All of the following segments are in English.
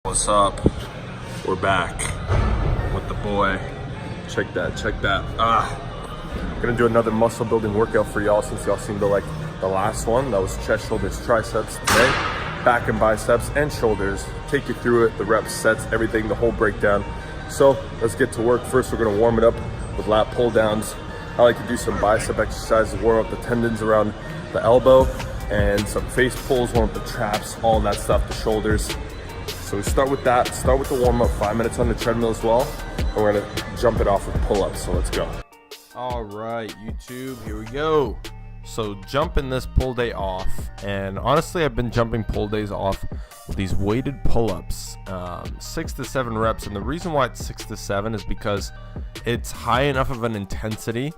What's up? We're back with the boy. Check that. I'm gonna do another muscle building workout for y'all since y'all seemed to like the last one. That was chest, shoulders, triceps. Today, back and biceps and shoulders. Take you through it, the reps, sets, everything, the whole breakdown. So let's get to work. First, we're gonna warm it up with lat pull downs. I like to do some bicep exercises, warm up the tendons around the elbow, and some face pulls, warm up the traps, all that stuff, the shoulders. So we start with that, start with the warm up, 5 minutes on the treadmill as well. And we're gonna jump it off with pull-ups, so let's go. All right, YouTube, here we go. So jumping this pull day off, and honestly, I've been jumping pull days off with these weighted pull-ups, 6 to 7 reps. And the reason why it's 6 to 7 is because it's high enough of an intensity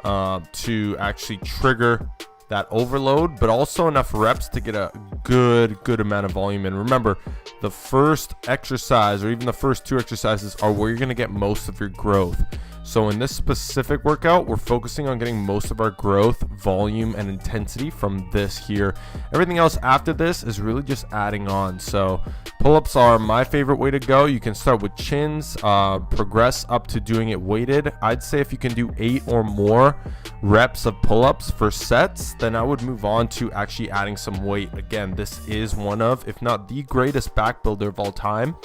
to actually trigger that overload, but also enough reps to get a good amount of volume in. Remember, the first exercise or even the first 2 exercises are where you're going to get most of your growth. So in this specific workout, we're focusing on getting most of our growth, volume, and intensity from this here. Everything else after this is really just adding on. So pull-ups are my favorite way to go. You can start with chins, progress up to doing it weighted. I'd say if you can do 8 or more reps of pull-ups for sets, then I would move on to actually adding some weight. Again, this is one of, if not the greatest back builder of all time,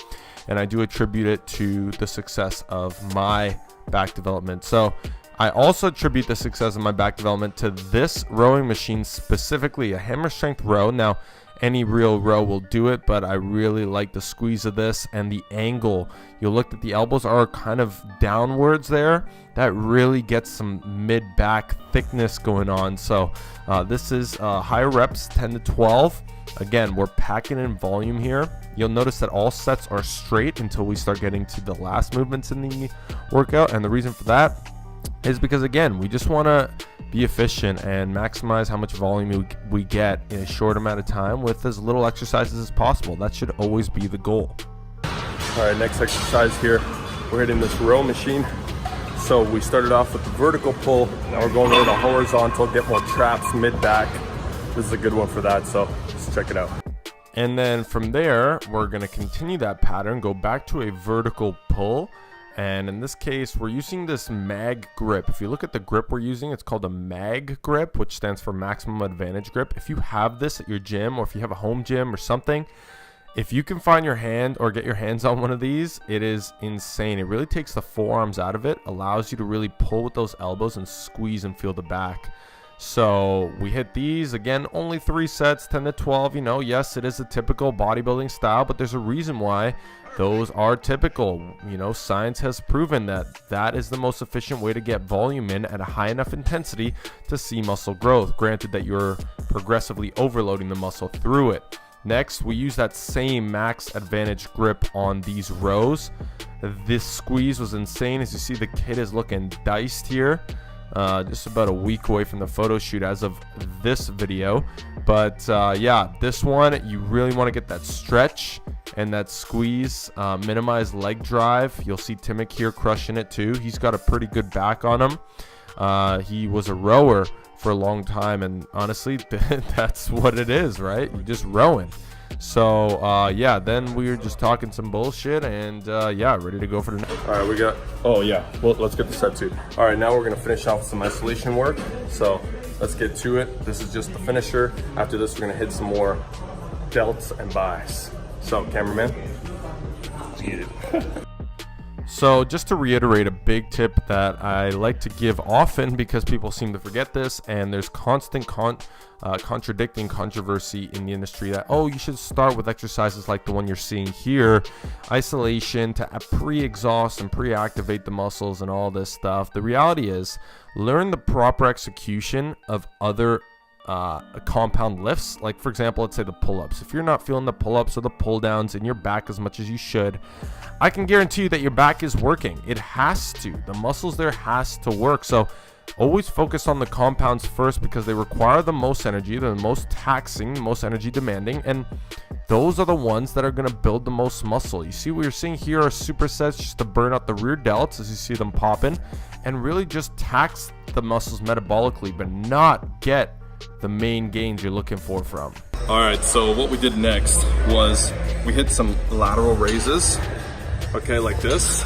and I do attribute it to the success of my back development. So I also attribute the success of my back development to this rowing machine, specifically a hammer strength row. Now, any real row will do it, but I really like the squeeze of this and the angle. You'll look that the elbows are kind of downwards there. That really gets some mid-back thickness going on. So this is higher reps, 10 to 12. Again, we're packing in volume here. You'll notice that all sets are straight until we start getting to the last movements in the workout. And the reason for that is because, again, we just want to be efficient and maximize how much volume we get in a short amount of time with as little exercises as possible. That should always be the goal. All right, next exercise here. We're hitting this row machine. So we started off with the vertical pull. Now we're going over the horizontal, get more traps, mid-back. This is a good one for that, so let's check it out. And then from there, we're going to continue that pattern, go back to a vertical pull. And in this case, we're using this mag grip. If you look at the grip we're using, it's called a mag grip, which stands for maximum advantage grip. If you have this at your gym, or if you have a home gym or something, if you can find your hand or get your hands on one of these, it is insane. It really takes the forearms out of it, allows you to really pull with those elbows and squeeze and feel the back. So we hit these, again, only 3 sets, 10 to 12. You know, yes, it is a typical bodybuilding style, but there's a reason why those are typical. You know, science has proven that that is the most efficient way to get volume in at a high enough intensity to see muscle growth. Granted that you're progressively overloading the muscle through it. Next, we use that same max advantage grip on these rows. This squeeze was insane. As you see, the kid is looking diced here. Just about a week away from the photo shoot as of this video. But yeah, this one, you really want to get that stretch and that squeeze, minimize leg drive. You'll see Timic here crushing it too. He's got a pretty good back on him. He was a rower for a long time, and honestly, that's what it is, right? You're just rowing. So yeah, then we were just talking some bullshit, and yeah, ready to go for the next. All right, we got, oh yeah, well, let's get the set too. All right, now we're gonna finish off with some isolation work. So let's get to it. This is just the finisher. After this, we're gonna hit some more delts and buys. So cameraman, let's get it. So just to reiterate, a big tip that I like to give often because people seem to forget this, and there's constant contradicting controversy in the industry that, oh, you should start with exercises like the one you're seeing here, isolation to pre-exhaust and pre-activate the muscles and all this stuff. The reality is, learn the proper execution of other compound lifts. Like, for example, let's say the pull-ups. If you're not feeling the pull-ups or the pull-downs in your back as much as you should, I can guarantee you that your back is working. It has to. The muscles there has to work. So always focus on the compounds first because they require the most energy. They're the most taxing, the most energy demanding, and those are the ones that are going to build the most muscle. You see what you're seeing here are supersets just to burn out the rear delts as you see them popping, and really just tax the muscles metabolically, but not get the main gains you're looking for from. All right, so what we did next was we hit some lateral raises, okay, like this.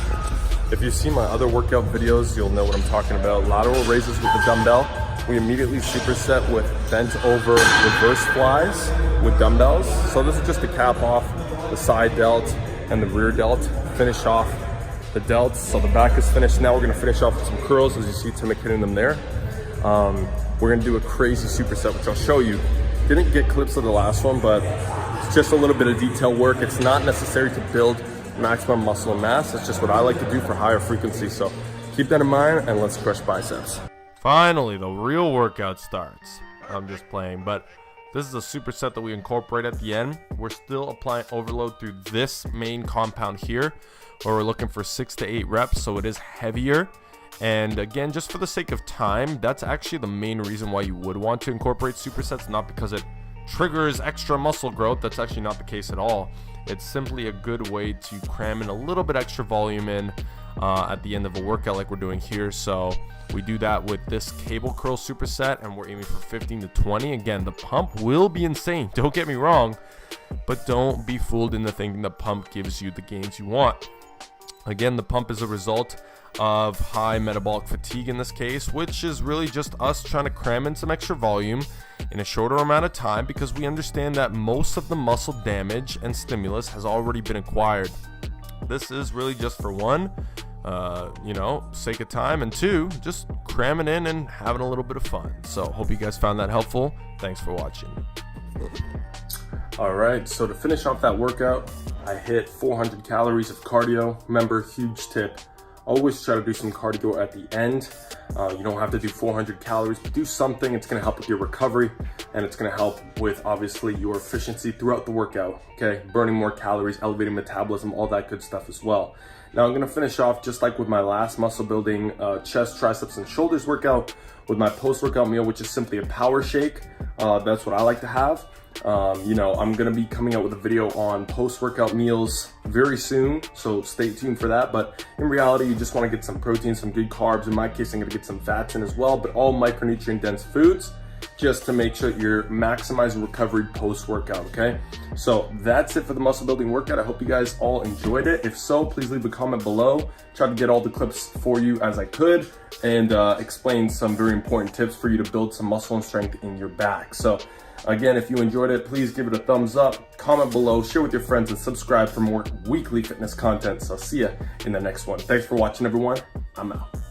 If you see my other workout videos, you'll know what I'm talking about. Lateral raises with the dumbbell. We immediately superset with bent over reverse flies with dumbbells. So this is just to cap off the side delt and the rear delt, finish off the delts. So the back is finished. Now we're gonna finish off with some curls, as you see Tim hitting them there. We're gonna do a crazy superset, which I'll show you. Didn't get clips of the last one, but it's just a little bit of detail work. It's not necessary to build maximum muscle mass. That's just what I like to do for higher frequency. So keep that in mind and let's crush biceps. Finally, the real workout starts. I'm just playing, but this is a superset that we incorporate at the end. We're still applying overload through this main compound here, where we're looking for 6 to 8 reps, so it is heavier. And again, just for the sake of time, that's actually the main reason why you would want to incorporate supersets, not because it triggers extra muscle growth. That's actually not the case at all. It's simply a good way to cram in a little bit extra volume in at the end of a workout like we're doing here. So we do that with this cable curl superset, and we're aiming for 15 to 20. Again, the pump will be insane, don't get me wrong, but don't be fooled into thinking the pump gives you the gains you want. Again, the pump is a result of high metabolic fatigue in this case, which is really just us trying to cram in some extra volume in a shorter amount of time, because we understand that most of the muscle damage and stimulus has already been acquired. This is really just for one, sake of time, and two, just cramming in and having a little bit of fun. So hope you guys found that helpful. Thanks for watching. All right, so to finish off that workout, I hit 400 calories of cardio. Remember, huge tip, always try to do some cardio at the end. You don't have to do 400 calories, but do something. It's gonna help with your recovery, and it's gonna help with obviously your efficiency throughout the workout, okay? Burning more calories, elevating metabolism, all that good stuff as well. Now I'm gonna finish off just like with my last muscle building chest, triceps, and shoulders workout with my post-workout meal, which is simply a power shake. That's what I like to have. I'm gonna be coming out with a video on post-workout meals very soon, so stay tuned for that. But in reality, you just want to get some protein, some good carbs. In my case, I'm gonna get some fats in as well, but all micronutrient dense foods, just to make sure you're maximizing recovery post-workout, okay? So that's it for the muscle building workout. I hope you guys all enjoyed it. If so, please leave a comment below. Try to get all the clips for you as I could, and explain some very important tips for you to build some muscle and strength in your back. So again, if you enjoyed it, please give it a thumbs up, comment below, share with your friends, and subscribe for more weekly fitness content. So I'll see you in the next one. Thanks for watching, everyone. I'm out.